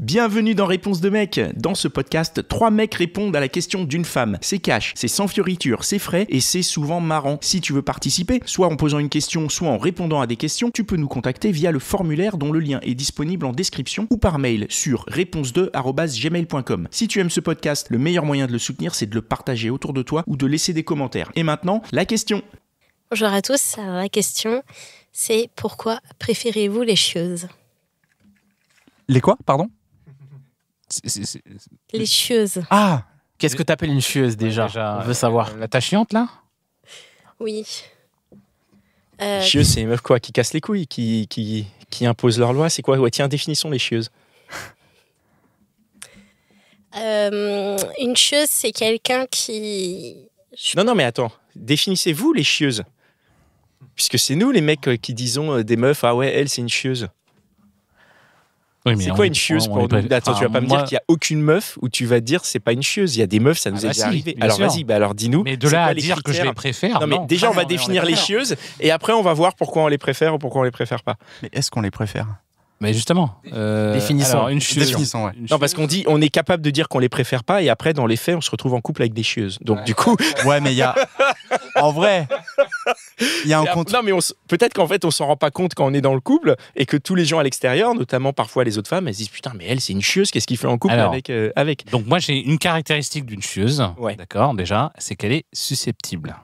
Bienvenue dans Réponse de mec. Dans ce podcast, 3 mecs répondent à la question d'une femme. C'est cash, c'est sans fioriture, c'est frais et c'est souvent marrant. Si tu veux participer, soit en posant une question, soit en répondant à des questions, tu peux nous contacter via le formulaire dont le lien est disponible en description ou par mail sur réponse2@gmail.com. Si tu aimes ce podcast, le meilleur moyen de le soutenir, c'est de le partager autour de toi ou de laisser des commentaires. Et maintenant, la question. Bonjour à tous. Alors, la question, c'est pourquoi préférez-vous les chieuses ? Les quoi, pardon? Les chieuses. Ah, Qu'est-ce que t'appelles une chieuse déjà? On veut savoir. la tâche chiante là? Oui. Chieuse, c'est les meufs quoi, qui cassent les couilles, qui imposent leurs lois. C'est quoi? Ouais, tiens, définissons les chieuses. Une chieuse, c'est quelqu'un qui... Non, mais attends. Définissez-vous les chieuses. Puisque c'est nous les mecs qui disons des meufs, ah ouais, elle c'est une chieuse. Oui, C'est quoi une chieuse pour nous? Attends, tu vas pas me dire qu'il y a aucune meuf où tu vas te dire c'est pas une chieuse. Il y a des meufs, ça nous est déjà arrivé. Alors vas-y, alors dis-nous. Mais de là à dire que je les préfère. Non, mais déjà on va définir les chieuses et après on va voir pourquoi on les préfère ou pourquoi on les préfère pas. Mais est-ce qu'on les préfère? Mais justement, définissons. Alors, une chieuse. Définissons, ouais. Non, parce qu'on dit, on est capable de dire qu'on les préfère pas et après dans les faits on se retrouve en couple avec des chieuses. Donc du coup. Ouais, mais il y a. En vrai, il y a un compte. Non, mais peut-être qu'en fait on s'en rend pas compte quand on est dans le couple et que tous les gens à l'extérieur, notamment parfois les autres femmes, elles se disent putain, mais elle c'est une chieuse, qu'est-ce qu'il fait en couple avec. Donc moi j'ai une caractéristique d'une chieuse. Ouais. D'accord, déjà, c'est qu'elle est susceptible.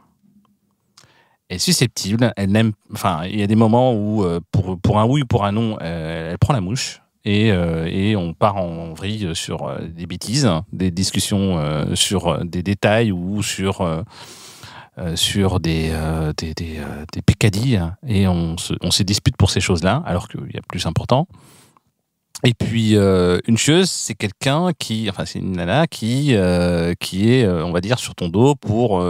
Elle est susceptible, elle n'aime. Enfin, il y a des moments où, pour un oui ou pour un non, elle prend la mouche et on part en vrille sur des bêtises, des discussions sur des détails ou sur des pécadilles et on se dispute pour ces choses-là, alors qu'il y a plus important. Et puis une chieuse, c'est quelqu'un c'est une nana qui est, on va dire, sur ton dos pour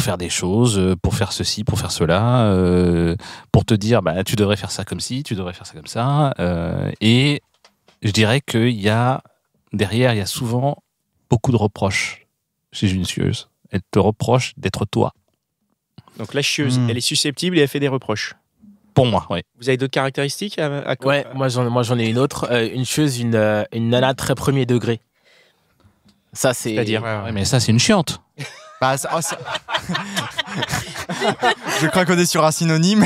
faire des choses, pour faire ceci, pour faire cela, pour te dire, bah tu devrais faire ça comme ci, tu devrais faire ça comme ça. Et je dirais qu'il y a derrière, il y a souvent beaucoup de reproches chez une chieuse. Elle te reproche d'être toi. Donc la chieuse, elle est susceptible et elle fait des reproches. Pour moi, oui. Vous avez d'autres caractéristiques Ouais, moi j'en ai une autre. Une chieuse, une nana très premier degré. Ça, c'est... C'est-à-dire ouais, mais ça, c'est une chiante. Bah, je crois qu'on est sur un synonyme.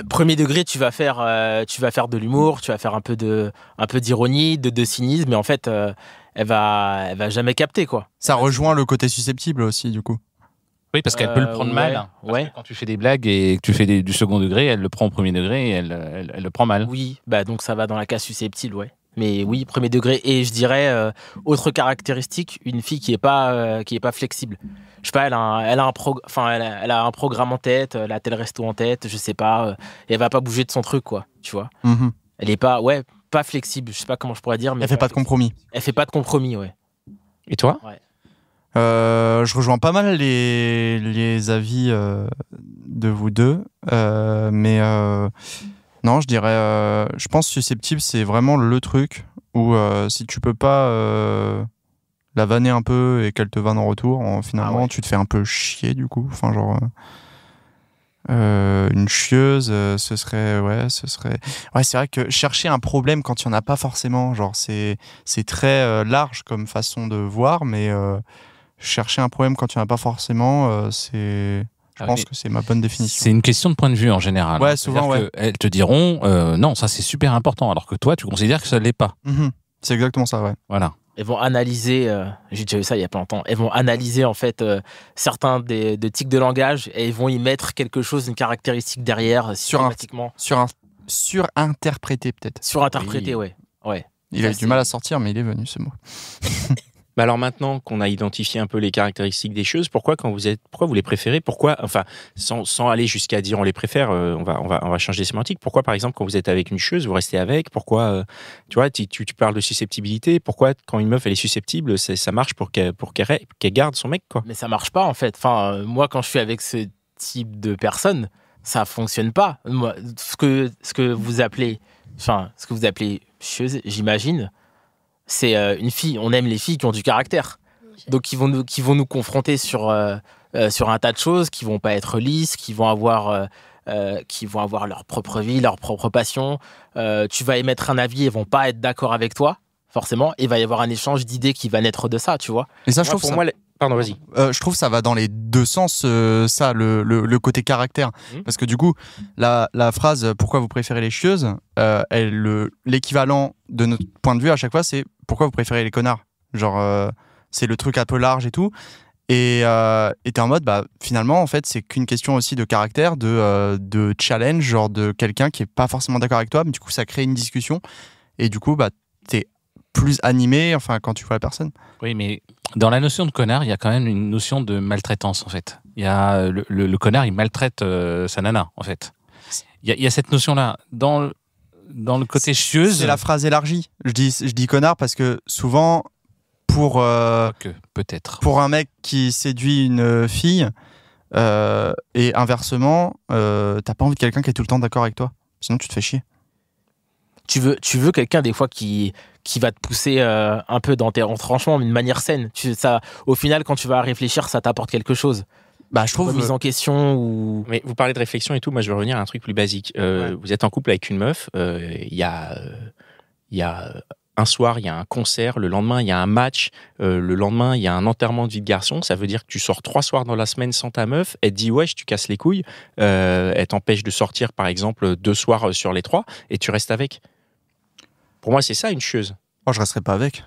Premier degré, tu vas faire de l'humour, tu vas faire un peu d'ironie, de cynisme, mais en fait, elle va jamais capter, quoi. Ça rejoint le côté susceptible aussi, du coup. Oui, parce qu'elle peut le prendre mal. Ouais. Quand tu fais des blagues et que tu fais du second degré, elle le prend au premier degré et elle le prend mal. Oui, bah donc ça va dans la case susceptible, ouais. Mais oui, premier degré. Et je dirais, autre caractéristique, une fille qui est pas flexible. Je sais pas, elle a un programme en tête, elle a tel resto en tête, je sais pas, et elle va pas bouger de son truc, quoi, tu vois. Mm-hmm. Elle est pas flexible, je sais pas comment je pourrais dire, mais elle fait pas de compromis. Elle fait pas de compromis, ouais. Et toi? Ouais. Je rejoins pas mal les avis de vous deux, mais non, je dirais, je pense susceptible, c'est vraiment le truc où si tu peux pas la vanner un peu et qu'elle te vanne en retour, finalement tu te fais un peu chier du coup. Enfin genre une chieuse, ce serait c'est vrai que chercher un problème quand il y en a pas forcément, genre c'est très large comme façon de voir, mais chercher un problème quand il n'y en a pas forcément, je pense que c'est ma bonne définition. C'est une question de point de vue en général. Ouais, souvent, ouais. Elles te diront, non, ça c'est super important, alors que toi, tu considères que ça ne l'est pas. Mm-hmm. C'est exactement ça, ouais. Voilà. Elles vont analyser, j'ai déjà vu ça il y a pas longtemps, elles vont analyser en fait certains des tics de langage et elles vont y mettre quelque chose, une caractéristique derrière, systématiquement. Surinterpréter peut-être. Surinterpréter, oui. Ouais. Il a eu du mal à sortir, mais il est venu ce mot. Bah alors maintenant qu'on a identifié un peu les caractéristiques des choses, pourquoi vous les préférez? Pourquoi, enfin, sans aller jusqu'à dire on les préfère, on va changer les sémantiques. Pourquoi, par exemple, quand vous êtes avec une chieuse, vous restez avec? Pourquoi, tu vois, tu parles de susceptibilité. Pourquoi, quand une meuf elle est susceptible, ça marche pour qu'elle garde son mec, quoi? Mais ça marche pas en fait. Enfin, moi, quand je suis avec ce type de personne, ça fonctionne pas. Moi, ce que vous appelez chieuse, j'imagine. C'est une fille, on aime les filles qui ont du caractère. Donc qui vont nous confronter sur un tas de choses, qui vont pas être lisses, qui vont avoir qui vont avoir leur propre vie, leur propre passion. Tu vas émettre un avis, ils vont pas être d'accord avec toi, forcément. Il va y avoir un échange d'idées qui va naître de ça, tu vois. Et ça, je trouve pour ça... moi, pardon, vas-y. je trouve ça va dans les deux sens, ça, le côté caractère. Parce que du coup, la phrase « Pourquoi vous préférez les chieuses ?» l'équivalent de notre point de vue à chaque fois, c'est « Pourquoi vous préférez les connards ?» Genre, c'est le truc un peu large et tout. Et t'es en mode, bah, finalement, en fait, c'est qu'une question aussi de caractère, de challenge, genre de quelqu'un qui est pas forcément d'accord avec toi, mais du coup, ça crée une discussion. Et du coup, bah, t'es plus animé, enfin, quand tu vois la personne. Oui, mais dans la notion de connard, il y a quand même une notion de maltraitance, en fait. Il y a le connard, il maltraite sa nana, en fait. Il y a cette notion-là. Dans le côté chieuse... C'est la phrase élargie. Je dis connard parce que souvent... peut-être. Pour un mec qui séduit une fille, et inversement, t'as pas envie de quelqu'un qui est tout le temps d'accord avec toi. Sinon, tu te fais chier. Tu veux quelqu'un, des fois, qui va te pousser un peu dans tes retranchements, mais d'une manière saine. Au final, quand tu vas réfléchir, ça t'apporte quelque chose. Bah, je trouve... Mise en question ou... Mais vous parlez de réflexion et tout, moi je vais revenir à un truc plus basique. Vous êtes en couple avec une meuf, il y a un soir, il y a un concert, le lendemain, il y a un match, le lendemain, il y a un enterrement de vie de garçon. Ça veut dire que tu sors 3 soirs dans la semaine sans ta meuf, elle te dit wesh, tu casses les couilles, elle t'empêche de sortir par exemple 2 soirs sur les 3 et tu restes avec. Pour moi, c'est ça une chieuse. Oh, je resterai pas avec.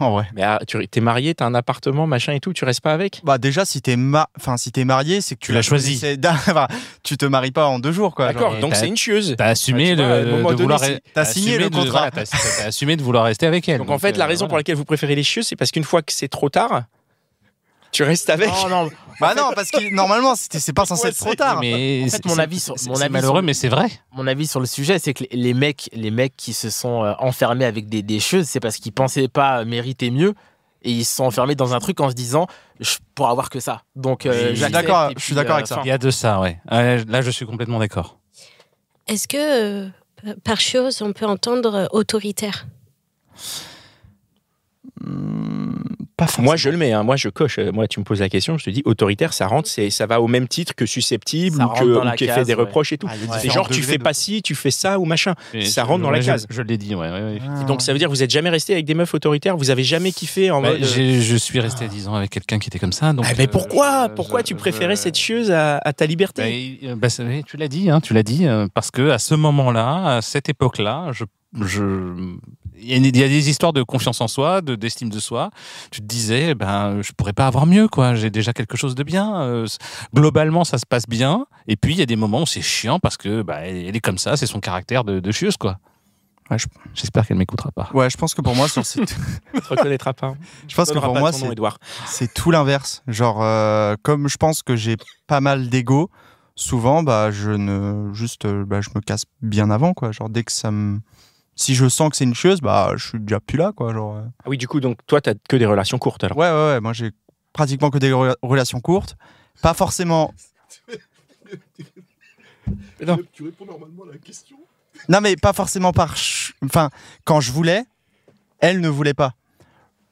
En vrai. Mais t'es marié, t'as un appartement, machin et tout, tu restes pas avec? Bah déjà, si t'es marié, c'est que tu l'as choisi. Tu te maries pas en 2 jours, quoi. D'accord, Genre, donc c'est une chieuse. T'as assumé de vouloir... T'as signé le contrat. T'as assumé de vouloir rester avec elle. Donc en fait, la raison pour laquelle vous préférez les chieuses, c'est parce qu'une fois que c'est trop tard, tu restes avec. Non. Bah non, parce que normalement, c'est pas censé être trop tard. Mais En fait, mon avis sur malheureux, mais c'est vrai. Mon avis sur le sujet, c'est que les mecs qui se sont enfermés avec des chieuses, c'est parce qu'ils pensaient pas mériter mieux. Et ils se sont enfermés dans un truc en se disant pour avoir que ça. Donc je suis d'accord avec ça. Il y a de ça, ouais. Là, je suis complètement d'accord. Est-ce que par chose, on peut entendre autoritaire? Pas forcément. Moi, je le mets, hein. Moi, je coche. Moi, tu me poses la question, je te dis autoritaire, ça rentre, ça va au même titre que susceptible Ça ou rentre dans la qui fait case, des ouais. reproches et tout. C'est genre, tu fais pas ci, tu fais ça ou machin. Ça rentre dans la case. Je l'ai dit, ouais. Et donc, ça veut dire que vous êtes jamais resté avec des meufs autoritaires, vous avez jamais kiffé en mode. Je suis resté 10 ans avec quelqu'un qui était comme ça. Donc, mais pourquoi tu préférais cette chieuse à ta liberté? Tu l'as dit, parce que à ce moment-là, à cette époque-là, il y a des histoires de confiance en soi, d'estime de soi. Tu te disais, je pourrais pas avoir mieux, quoi. J'ai déjà quelque chose de bien. Globalement, ça se passe bien. Et puis, il y a des moments où c'est chiant parce que, elle est comme ça, c'est son caractère de chieuse, quoi. Ouais, j'espère qu'elle m'écoutera pas. Ouais, je pense que pour moi, sur Tu te reconnaîtra pas. Je pense que pour moi, c'est tout l'inverse. Genre, comme je pense que j'ai pas mal d'ego, souvent, je me casse bien avant, quoi. Genre, dès que si je sens que c'est une chieuse, je suis déjà plus là, quoi. Genre, Ah oui, du coup, donc toi, t'as que des relations courtes, alors. Ouais. Moi, j'ai pratiquement que des relations courtes. Pas forcément. Non. Tu réponds normalement à la question. Non, mais pas forcément Enfin, quand je voulais, elle ne voulait pas.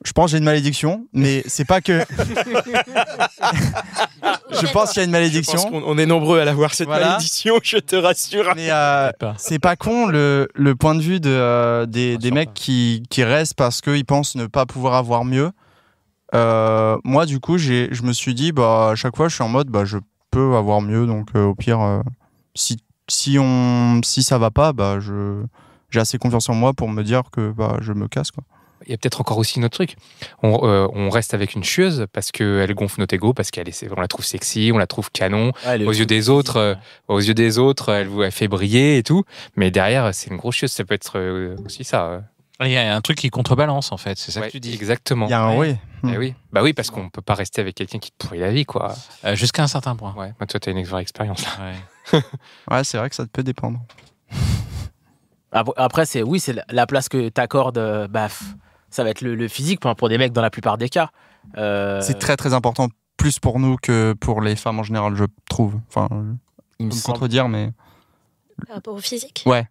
Je pense que j'ai une malédiction, mais c'est pas que... Je pense qu'il y a une malédiction. Je pense qu'on est nombreux à l'avoir, cette malédiction, je te rassure. Mais c'est pas con le point de vue des mecs qui restent parce qu'ils pensent ne pas pouvoir avoir mieux. Moi, du coup, je me suis dit, à chaque fois, je suis en mode, je peux avoir mieux, donc au pire, si ça va pas, j'ai assez confiance en moi pour me dire que je me casse, quoi. Il y a peut-être encore aussi un autre truc. On reste avec une chieuse parce qu'elle gonfle notre ego, parce on la trouve sexy, on la trouve canon. Aux yeux des autres, elle fait briller et tout. Mais derrière, c'est une grosse chieuse. Ça peut être aussi ça. Il y a un truc qui contrebalance, en fait. C'est ça que tu dis. Exactement. Il y a un oui. Eh oui. Bah oui, parce qu'on peut pas rester avec quelqu'un qui te pourrit la vie, quoi. Jusqu'à un certain point. Ouais. Toi, t'as une vraie expérience là. Ouais. Ouais, c'est vrai que ça peut dépendre. Après, c'est la place que t'accordes. Ça va être le physique pour des mecs dans la plupart des cas. C'est très très important, plus pour nous que pour les femmes en général, je trouve. Enfin, il me me semble. contredire, mais Par rapport au physique? ouais.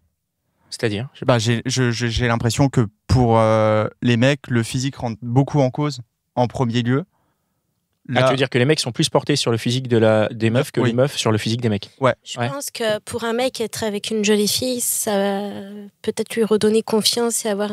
C'est-à-dire J'ai l'impression que pour les mecs, le physique rentre beaucoup en cause en premier lieu. Ah, tu veux dire que les mecs sont plus portés sur le physique des meufs que les meufs sur le physique des mecs. Ouais. Je pense que pour un mec, être avec une jolie fille, ça va peut-être lui redonner confiance et avoir